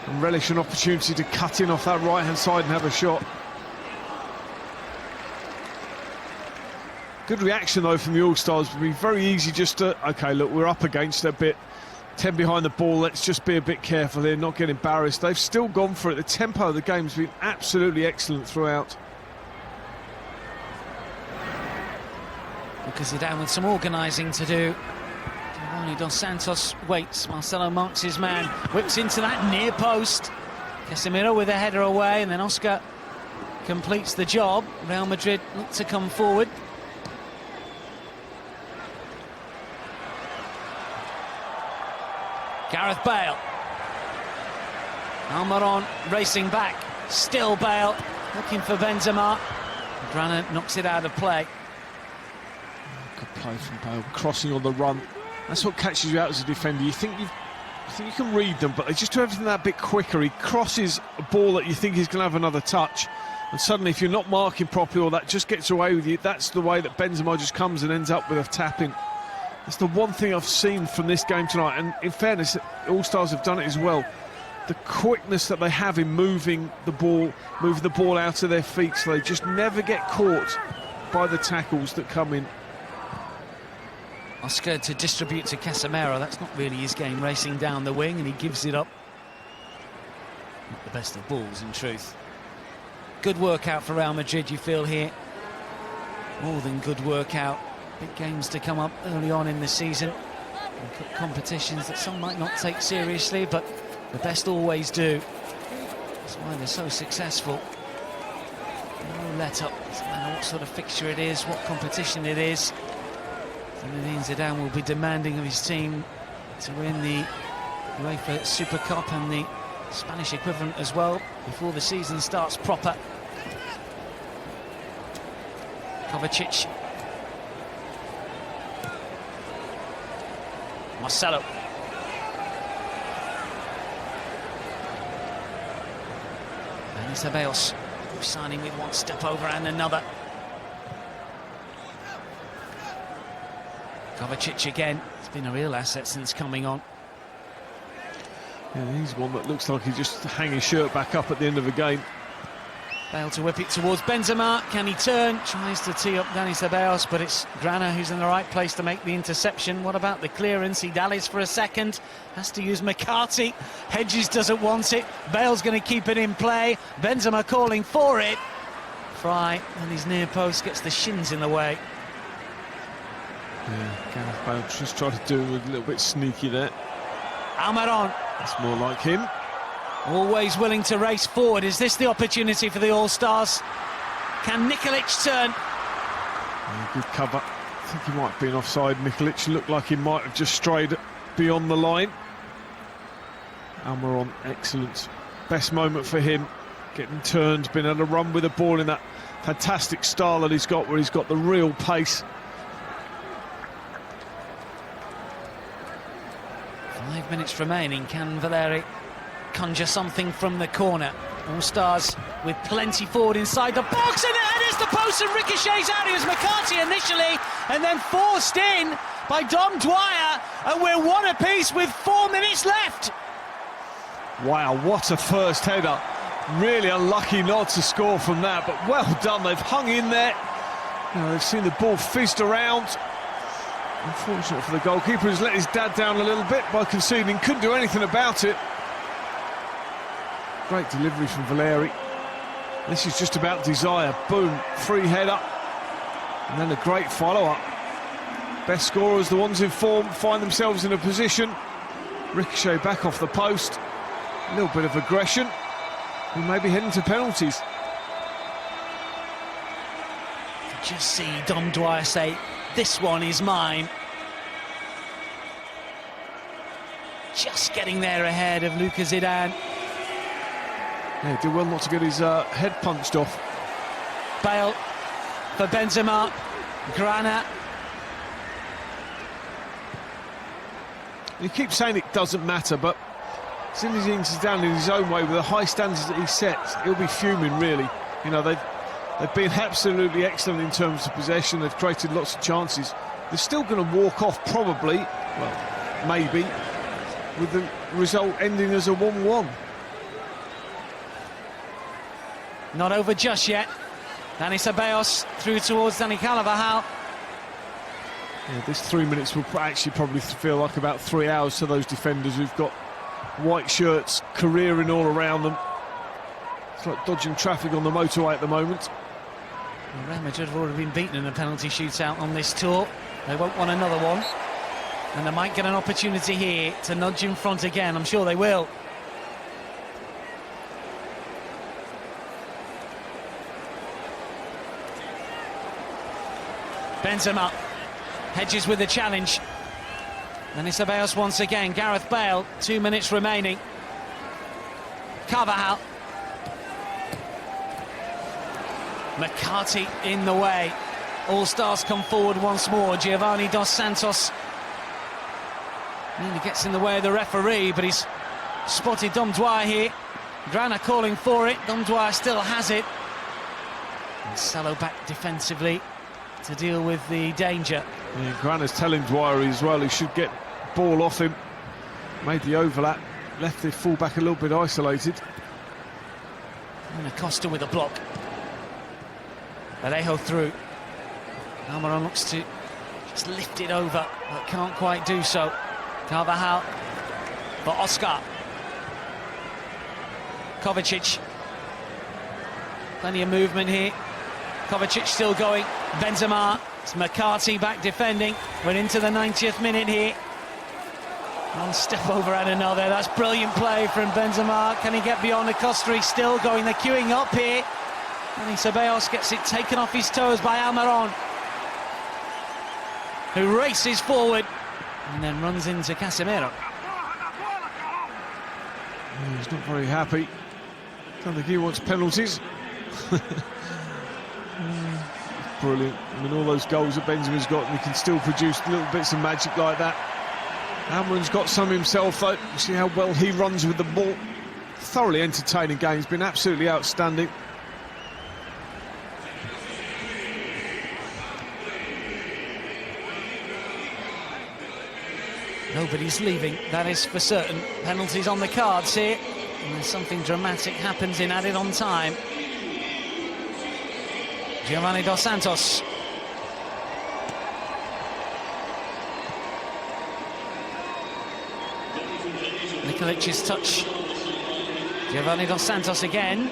and relish an opportunity to cut in off that right-hand side and have a shot. Good reaction though from the All-Stars. It would be very easy just to, okay, look, we're up against it a bit. 10 behind the ball, let's just be a bit careful here, not get embarrassed. They've still gone for it. The tempo of the game's been absolutely excellent throughout. Because Zidane with some organising to do. Giovanni Dos Santos waits. Marcelo marks his man, whips into that near post. Casemiro with a header away, and then Oscar completes the job. Real Madrid look to come forward. Gareth Bale. Almiron racing back. Still Bale looking for Benzema. Grana knocks it out of play. Good play from Bale, crossing on the run. That's what catches you out as a defender. You think you can read them, but they just do everything that bit quicker. He crosses a ball that you think he's going to have another touch, and suddenly, if you're not marking properly or that just gets away with you, that's the way that Benzema just comes and ends up with a tap-in. That's the one thing I've seen from this game tonight, and in fairness, All-Stars have done it as well. The quickness that they have in moving the ball out of their feet, so they just never get caught by the tackles that come in. Oscar to distribute to Casemiro. That's not really his game, racing down the wing, and he gives it up. Not the best of balls, in truth. Good workout for Real Madrid, you feel here. More than good workout. Big games to come up early on in the season. Competitions that some might not take seriously, but the best always do. That's why they're so successful. No let up, no matter what sort of fixture it is, what competition it is. Zinedine Zidane will be demanding of his team to win the UEFA Super Cup and the Spanish equivalent as well before the season starts proper. Kovacic. Marcelo. And Ceballos signing with one step over and another. Kovacic again. It's been a real asset since coming on. Yeah, he's one that looks like he just hang his shirt back up at the end of the game. Bale to whip it towards Benzema. Can he turn? Tries to tee up Dani Ceballos, but it's Grana who's in the right place to make the interception. What about the clearance? He dallies for a second. Has to use McCarthy. Hedges doesn't want it. Bale's going to keep it in play. Benzema calling for it. Fry on his near post gets the shins in the way. Yeah, Gareth Bale just tried to do a little bit sneaky there. Almiron. That's more like him. Always willing to race forward. Is this the opportunity for the All-Stars? Can Nikolic turn? Yeah, good cover. I think he might have been offside. Nikolic looked like he might have just strayed beyond the line. Almiron, excellent. Best moment for him. Getting turned, been able to run with the ball in that fantastic style that he's got, where he's got the real pace. 5 minutes remaining. Can Valeri conjure something from the corner? All-Stars with plenty forward inside the box, and the header's hits the post and ricochets out. It was McCarthy initially, and then forced in by Dom Dwyer, and we're one apiece with 4 minutes left. Wow, what a first header. Really unlucky not to score from that, but well done. They've hung in there. You know, they've seen the ball fizzed around. Unfortunate for the goalkeeper, who's let his dad down a little bit by conceding. Couldn't do anything about it. Great delivery from Valeri. This is just about desire. Boom, free header. And then a great follow-up. Best scorers, the ones in form, find themselves in a position. Ricochet back off the post. A little bit of aggression. We may be heading to penalties. Just see Dom Dwyer say, "This one is mine." Just getting there ahead of Luka Zidane. Yeah, did well not to get his head punched off. Bale for Benzema. Grana. You keep saying it doesn't matter, but Zinedine Zidane, in his own way, with the high standards that he sets, he'll be fuming, really. You know, they've been absolutely excellent in terms of possession. They've created lots of chances. They're still going to walk off, probably, well, maybe, with the result ending as a 1-1. Not over just yet. Dani Ceballos through towards Dani Carvajal. Yeah, this 3 minutes will actually probably feel like about 3 hours to those defenders who've got white shirts careering all around them. It's like dodging traffic on the motorway at the moment. Real Madrid have already been beaten in a penalty shootout on this tour. They won't want another one. And they might get an opportunity here to nudge in front again. I'm sure they will. Benzema hedges with the challenge. And it's Ceballos once again. Gareth Bale, 2 minutes remaining. Carvajal. McCarthy in the way. All Stars come forward once more. Giovanni Dos Santos nearly gets in the way of the referee, but he's spotted Dom Dwyer here. Grana calling for it. Dom Dwyer still has it. And Salo back defensively to deal with the danger. Yeah, Grana's telling Dwyer as well he should get ball off him. Made the overlap, left the fullback a little bit isolated. And Acosta with a block. Vallejo through. Almiron looks to just lift it over, but can't quite do so. Carvajal for Oscar. Kovacic. Plenty of movement here. Kovacic still going. Benzema. It's McCarthy back defending. We're into the 90th minute here. One step over and another. That's brilliant play from Benzema. Can he get beyond Acosta? He's still going. They're queuing up here. And Ceballos gets it taken off his toes by Almiron, who races forward and then runs into Casemiro. Yeah, he's not very happy. Don't think he wants penalties. Brilliant. I mean, all those goals that Benzema's got, and he can still produce little bits of magic like that. Almiron's got some himself, though. You see how well he runs with the ball. Thoroughly entertaining game. He's been absolutely outstanding. Nobody's leaving, that is for certain. Penalties on the cards here, and then something dramatic happens in added on time. Giovanni Dos Santos. Nikolic's touch. Giovanni Dos Santos again.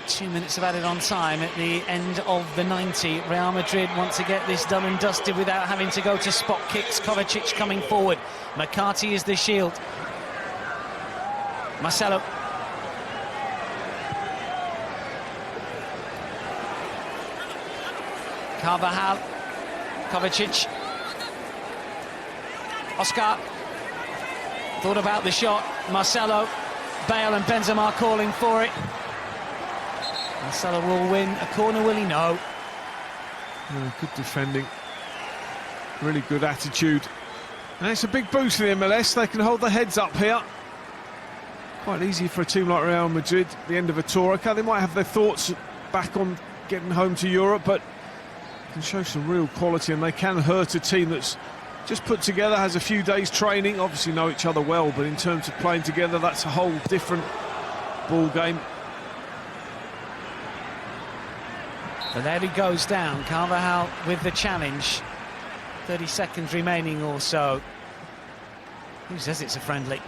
2 minutes of added on time at the end of the 90. Real Madrid want to get this done and dusted without having to go to spot kicks. Kovacic coming forward. McCarthy is the shield. Marcelo. Carvajal. Kovacic. Oscar. Thought about the shot. Marcelo. Bale and Benzema calling for it. Marcelo will win. A corner, will he? No. Yeah, good defending. Really good attitude. And it's a big boost in the MLS. They can hold their heads up here. Quite easy for a team like Real Madrid at the end of a tour. Okay, they might have their thoughts back on getting home to Europe, but can show some real quality, and they can hurt a team that's just put together, has a few days training, obviously know each other well, but in terms of playing together, that's a whole different ball game. But there he goes down, Carvajal with the challenge. 30 seconds remaining or so. Who says it's a friendly?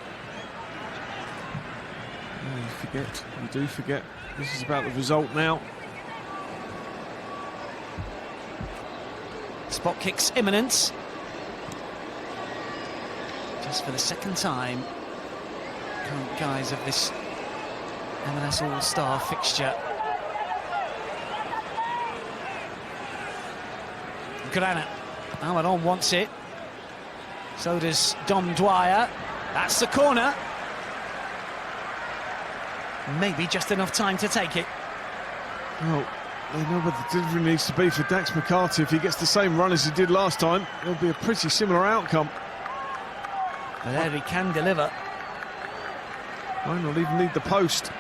You do forget. This is about the result now. Spot kicks imminent. Just for the second time, current guise of this MLS All-Star fixture. Grana. Almiron wants it. So does Dom Dwyer. That's the corner. Maybe just enough time to take it. Well, they know what the delivery needs to be for Dax McCarthy. If he gets the same run as he did last time, it'll be a pretty similar outcome. Valeri can deliver. Might not even need the post.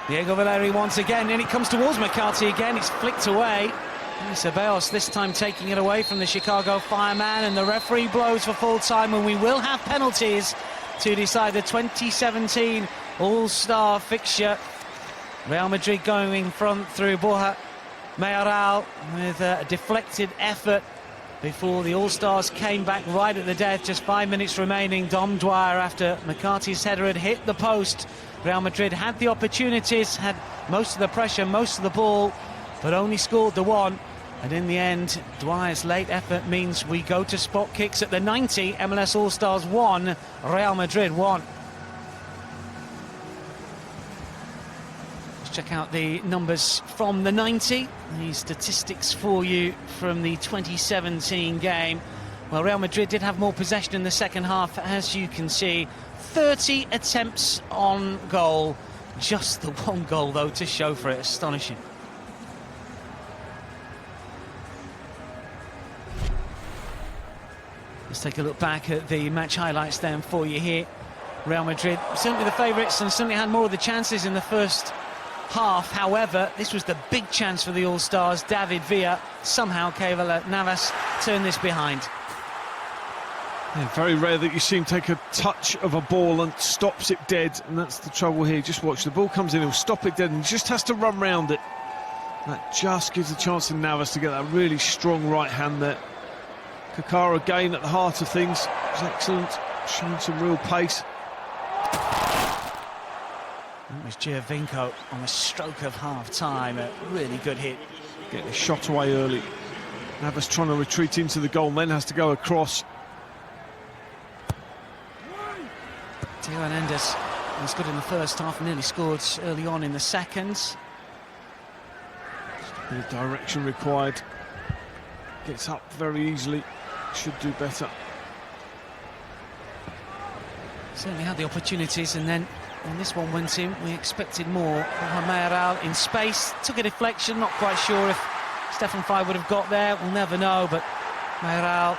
Diego Valeri once again, and it comes towards McCarthy again. It's flicked away. Ceballos this time taking it away from the Chicago Fireman, and the referee blows for full time, and we will have penalties to decide the 2017 All-Star fixture. Real Madrid going in front through Borja Mayoral with a deflected effort before the All-Stars came back right at the death. Just 5 minutes remaining. Dom Dwyer, after McCarthy's header had hit the post. Real Madrid had the opportunities, had most of the pressure, most of the ball, but only scored the one. And in the end, Dwyer's late effort means we go to spot kicks at the 90. MLS All-Stars 1, Real Madrid 1. Let's check out the numbers from the 90. These statistics for you from the 2017 game. Well, Real Madrid did have more possession in the second half, as you can see. 30 attempts on goal. Just the one goal, though, to show for it. Astonishing. Let's take a look back at the match highlights then for you here. Real Madrid, certainly the favourites, and certainly had more of the chances in the first half. However, this was the big chance for the All-Stars. David Villa, somehow Keylor Navas turned this behind. Yeah, very rare that you see him take a touch of a ball and stops it dead, and that's the trouble here. Just watch, the ball comes in, he'll stop it dead and just has to run round it. That just gives a chance to Navas to get that really strong right hand there. Kakara again at the heart of things. It was excellent, showing some real pace. It was Giovinco on the stroke of half-time. A really good hit. Getting a shot away early. Navas trying to retreat into the goal, then has to go across. Theo Hernandez was good in the first half, nearly scored early on in the second. Just a bit of direction required. Gets up very easily. Should do better. Certainly had the opportunities, and then when this one went in, we expected more. Mayoral in space, took a deflection, not quite sure if Stefan Frey would have got there, we'll never know, but Mayoral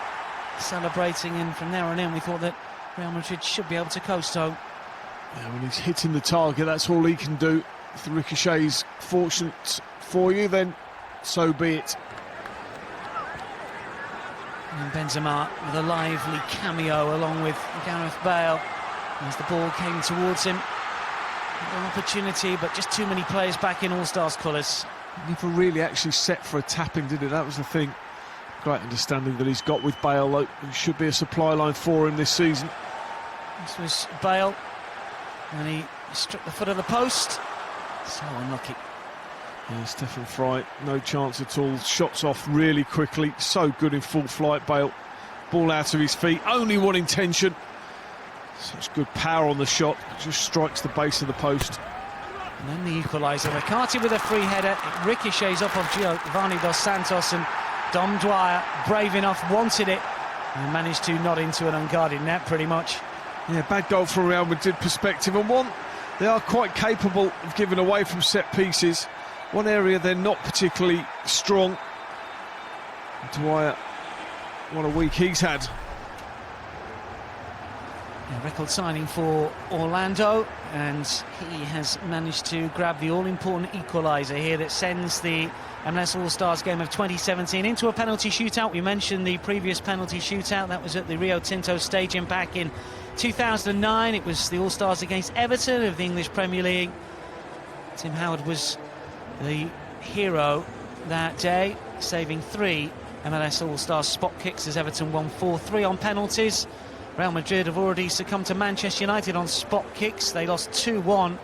celebrating, and from there on in we thought that Real Madrid should be able to coast home. Yeah, when he's hitting the target, that's all he can do. If the ricochet's fortunate for you, then so be it. And Benzema with a lively cameo along with Gareth Bale as the ball came towards him. An opportunity, but just too many players back in All-Stars colours. Never really actually set for a tap-in, did it? That was the thing. Great understanding that he's got with Bale, though. It should be a supply line for him this season. This was Bale, and he struck the foot of the post. So unlucky. Yeah, Stefan Frey, no chance at all. Shots off really quickly. So good in full flight, Bale. Ball out of his feet, only one intention. Such good power on the shot, just strikes the base of the post. And then the equaliser. McCarthy with a free header. It ricochets off of Giovanni Dos Santos, and Dom Dwyer, brave enough, wanted it and managed to nod into an unguarded net, pretty much. Yeah, bad goal from a Real Madrid perspective, and one they are quite capable of giving away from set pieces. One area they're not particularly strong. Dwyer, what a week he's had. A record signing for Orlando, and he has managed to grab the all-important equaliser here that sends the MLS All-Stars game of 2017 into a penalty shootout. We mentioned the previous penalty shootout, that was at the Rio Tinto Stadium back in 2009. It was the All-Stars against Everton of the English Premier League. Tim Howard was the hero that day, saving 3 MLS All-Stars spot kicks as Everton won 4-3 on penalties. Real Madrid have already succumbed to Manchester United on spot kicks. They lost 2-1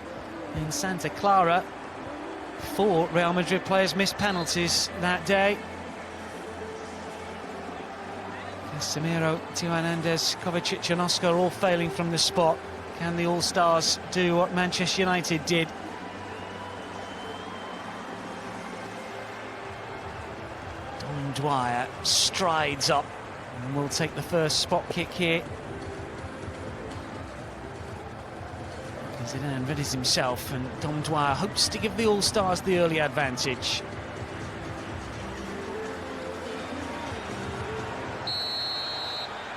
in Santa Clara. 4 Real Madrid players missed penalties that day. Casemiro, Tio Hernandez, Kovacic and Oscar all failing from the spot. Can the All-Stars do what Manchester United did? Don Dwyer strides up and will take the first spot kick here. Zidane readies himself, and Don Dwyer hopes to give the All-Stars the early advantage.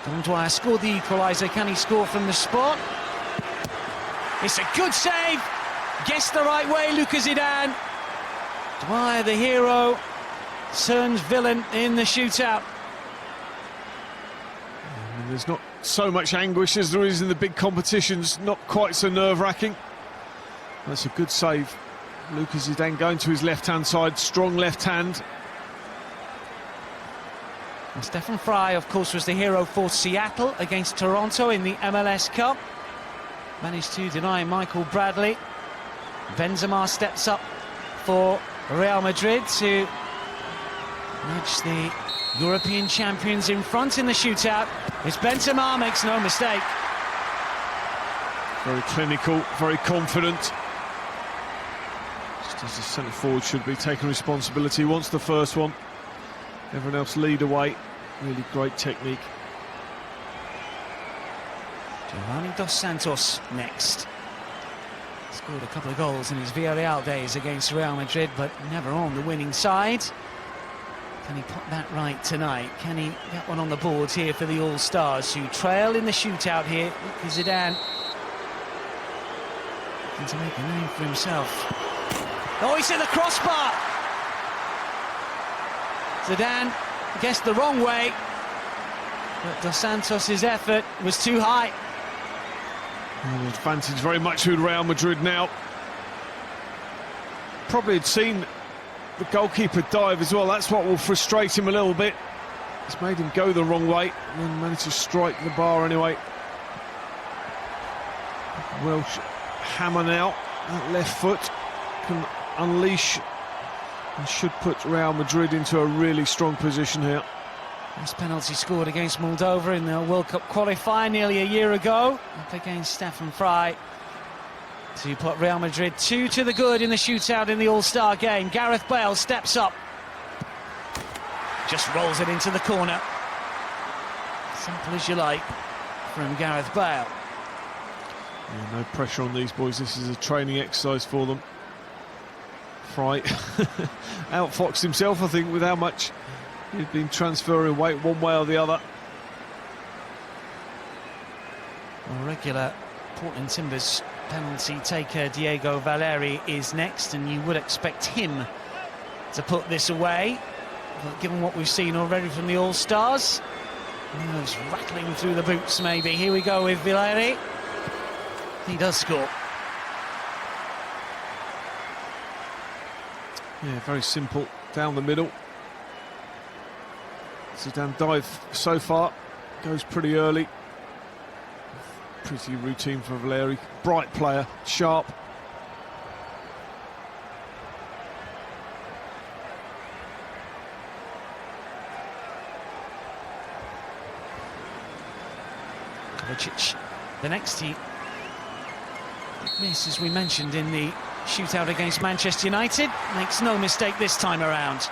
Don Dwyer scored the equaliser. Can he score from the spot? It's a good save. Guessed the right way, Lucas Zidane. Dwyer, the hero, turns villain in the shootout. There's not so much anguish as there is in the big competitions, not quite so nerve-wracking. That's a good save. Lucas Zidane going to his left-hand side, strong left hand. And Stefan Fry, of course, was the hero for Seattle against Toronto in the MLS Cup. Managed to deny Michael Bradley. Benzema steps up for Real Madrid to nudge the European champions in front in the shootout. It's Benzema, makes no mistake. Very clinical, very confident. Just as the centre forward should be, taking responsibility. Wants the first one. Everyone else lead away. Really great technique. Giovanni Dos Santos next. Scored a couple of goals in his Villarreal days against Real Madrid, but never on the winning side. Can he put that right tonight? Can he get one on the board here for the All-Stars, who trail in the shootout here? Lucas Zidane looking to make a name for himself. Oh, he's hit the crossbar! Zidane guessed the wrong way, but Dos Santos' effort was too high. The advantage very much with Real Madrid now. Probably had seen the goalkeeper dive as well. That's what will frustrate him a little bit. It's made him go the wrong way and then managed to strike the bar anyway. Welsh hammer now. That left foot can unleash and should put Real Madrid into a really strong position here. This penalty scored against Moldova in the World Cup qualifier nearly a year ago, up against Stefan Fry, to put Real Madrid 2 to the good in the shootout in the All-Star game. Gareth Bale steps up, just rolls it into the corner. Simple as you like from Gareth Bale. Yeah, no pressure on these boys. This is a training exercise for them. Fry outfoxed himself, I think, with how much he'd been transferring weight one way or the other. Well, regular Portland Timbers penalty taker Diego Valeri is next, and you would expect him to put this away. But given what we've seen already from the All-Stars, nerves rattling through the boots maybe. Here we go with Valeri. He does score. Yeah, very simple, down the middle. Zidane dive so far, goes pretty early. Pretty routine for Valeri. Bright player, sharp. Kovacic, the next he missed, as we mentioned, in the shootout against Manchester United. Makes no mistake this time around.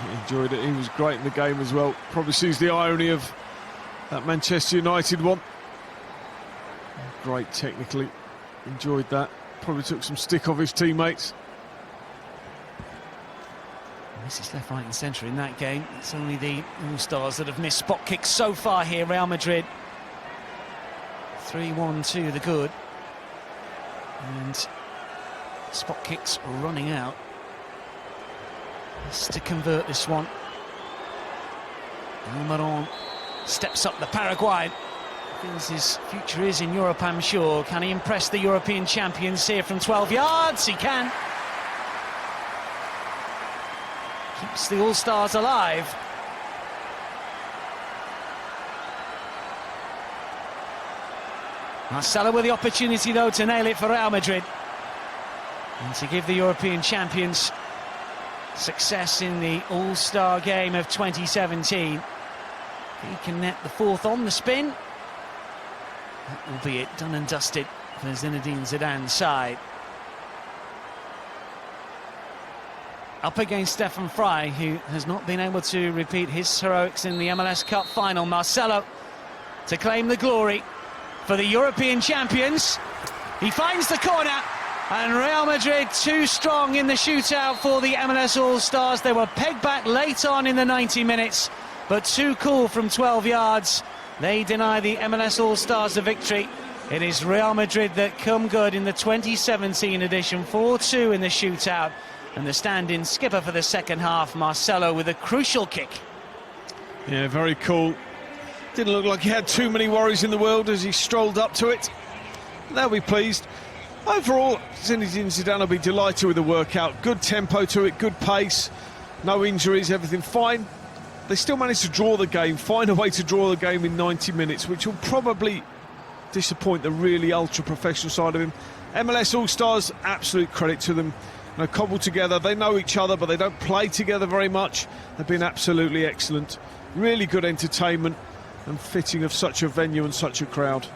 He enjoyed it, he was great in the game as well. Probably sees the irony of that Manchester United one. Great technically, enjoyed that. Probably took some stick off his teammates. Misses left, right and centre in that game. It's only the All-Stars that have missed spot kicks so far here. Real Madrid 3-1 to the good. And spot kicks running out. Has to convert this one. Almiron steps up, the Paraguayan. Feels his future is in Europe, I'm sure. Can he impress the European champions here from 12 yards? He can. Keeps the All-Stars alive. Marcelo with the opportunity, though, to nail it for Real Madrid. And to give the European champions success in the All-Star game of 2017. He can net the fourth on the spin. That will be it, done and dusted for Zinedine Zidane's side. Up against Stefan Fry, who has not been able to repeat his heroics in the MLS Cup final. Marcelo to claim the glory for the European champions. He finds the corner, and Real Madrid too strong in the shootout for the MLS All-Stars. They were pegged back late on in the 90 minutes, but too cool from 12 yards. They deny the MLS All-Stars a victory. It is Real Madrid that come good in the 2017 edition, 4-2 in the shootout. And the stand-in skipper for the second half, Marcelo, with a crucial kick. Yeah, very cool. Didn't look like he had too many worries in the world as he strolled up to it. They'll be pleased. Overall, Zinedine Zidane will be delighted with the workout. Good tempo to it, good pace, no injuries, everything fine. They still managed to draw the game, find a way to draw the game in 90 minutes, which will probably disappoint the really ultra-professional side of him. MLS All-Stars, absolute credit to them. You know, cobbled together, they know each other, but they don't play together very much. They've been absolutely excellent. Really good entertainment and fitting of such a venue and such a crowd.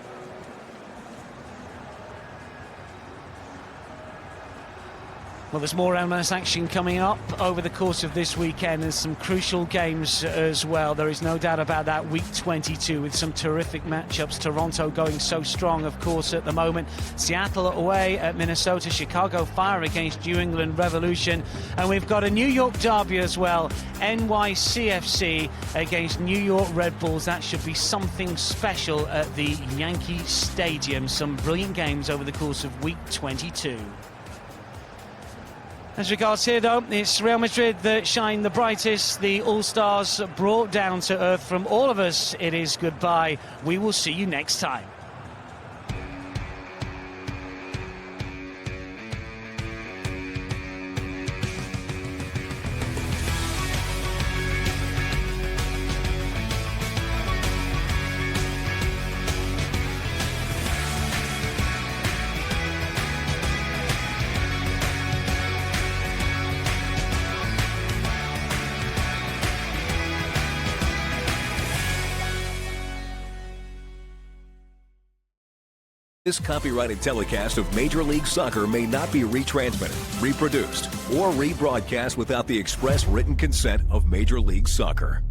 Well, there's more MLS action coming up over the course of this weekend. There's some crucial games as well. There is no doubt about that. Week 22 with some terrific matchups. Toronto going so strong, of course, at the moment. Seattle away at Minnesota. Chicago Fire against New England Revolution. And we've got a New York derby as well. NYCFC against New York Red Bulls. That should be something special at the Yankee Stadium. Some brilliant games over the course of week 22. As regards here, though, it's Real Madrid that shine the brightest. The All-Stars brought down to earth. From all of us, it is goodbye. We will see you next time. This copyrighted telecast of Major League Soccer may not be retransmitted, reproduced, or rebroadcast without the express written consent of Major League Soccer.